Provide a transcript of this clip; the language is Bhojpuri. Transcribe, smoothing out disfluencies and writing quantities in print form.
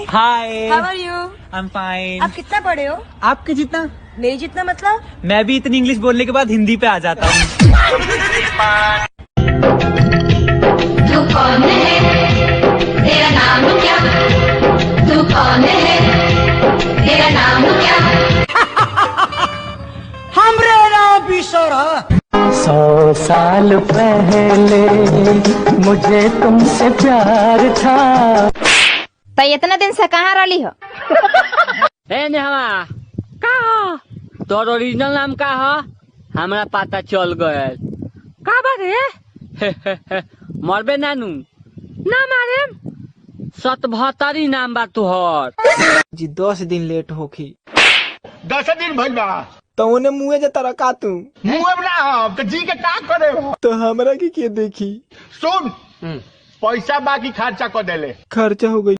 Hi, how are you? I am fine. आप कितना पढ़े हो? आपके जितना? मेरी जितना मतलब? मैं भी इतनी इंग्लिश बोलने के बाद हिंदी पे आ जाता हूँ। तू कौन है? तेरा नाम क्या? तू कौन है? तेरा नाम क्या? हमरे नाम बिसरा। 100 साल पहले मुझे तुमसे प्यार था। तो इतना दिन से कहाँ रही हो? ए नेहवा का हो? तोर ओरिजिनल नाम का हो? हमरा पता चल गए। का बारे? मरबे नानू ना मारे। 77 नाम बा तुहर। जी 10 दिन लेट होखी। 10 दिन भइल बा तो उन्हें मुँह जे तरह का तू मुँह ना हम तो जी के का करे हो? तो हमरा के देखी सुन पैसा बाकी खर्चा कर देले खर्चा हो गई।